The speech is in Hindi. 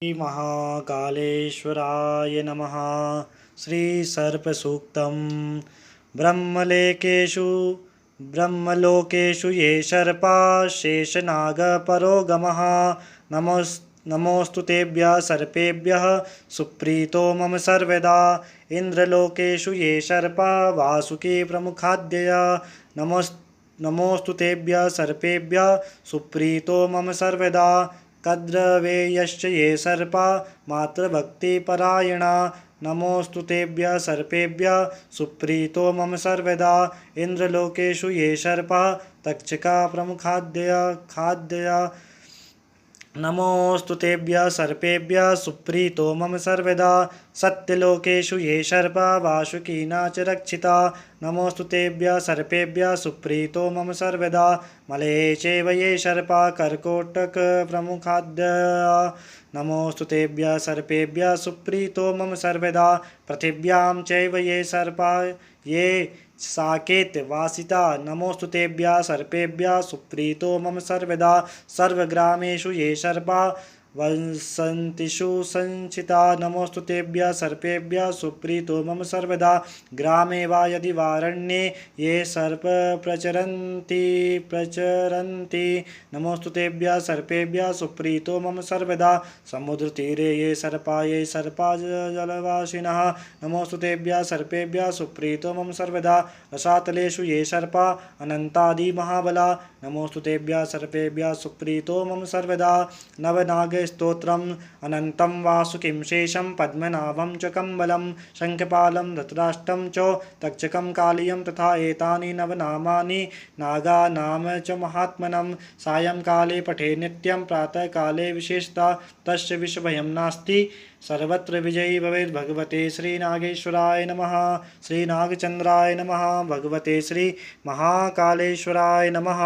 श्री महाकालेश्वराय नमः। श्री सर्पसूक्तं ब्रह्मलोकेषु ये सर्पा शेषनागपरोगमः नमोऽस्तु तेभ्यः सर्पेभ्यः सुप्रीतो मम सर्वदा। इन्द्रलोकेषु ये सर्पा वासुकी प्रमुखाद्यया नमोऽस्तु तेभ्यः सर्पेभ्यः सुप्रीतो मम सर्वदा। कद्रवेयश्च ये सर्पा मातृभक्तिपरायणा नमोऽस्तु तेभ्यः सर्पेभ्यः सुप्रीतो मम सर्वदा। इन्द्रलोकेषु ये सर्पा तक्षका प्रमुखाद्यया नमोऽस्तु तेभ्यः सर्पेभ्यः सुप्रीतो मम सर्वदा। सत्यलोकेषु ये सर्पा वासुकीना च रक्षिता नमोऽस्तु तेभ्यः सर्पेभ्यः सुप्रीतो मम सर्वदा। मलये चैव ये सर्पा कर्कोटकप्रमुखाद्यया नमोऽस्तु तेभ्यः सर्पेभ्यः सुप्रीतो मम सर्वदा। पृथिव्यां चैव ये सर्पा ये साकेतवासिता नमोऽस्तु तेभ्यः सर्पेभ्यः सुप्रीतो मम सर्वदा। सर्वग्रामेषु ये सर्पा वसन्तिषु संचिता नमोऽस्तु तेभ्यः सर्पेभ्यः सुप्रीतो मम सर्वदा। ग्रामे वा यदि वारण्ये ये सर्प प्रचरन्ति नमोऽस्तु तेभ्यः सर्पेभ्यः सुप्रीतो मम सर्वदा। समुद्रतीरे ये सर्पा जलवासिनः नमोऽस्तु तेभ्यः सर्पेभ्यः सुप्रीतो मम सर्वदा। रसातलेषु ये सर्पा अनन्तादि महाबला नमोऽस्तु तेभ्यः सर्पेभ्यः सुप्रीतो मम सर्वदा। नवनागस्तोत्रम् अनन्तं वासुकिं शेषं पद्मनाभं च कम्बलं शङ्खपालं धृतराष्ट्रं च तक्षकं कालियं तथा एतानि नवनामानि नागानाम च महात्मनं। सायंकाले पठे नित्यं प्रातःकाले विशेषतः तस्य विषभयं नास्ति सर्वत्र विजयी भवेत्। भगवते श्रीनागेश्वराय नमः। श्रीनागचन्द्राय नमः। भगवते श्री महाकालेश्वराय नमः।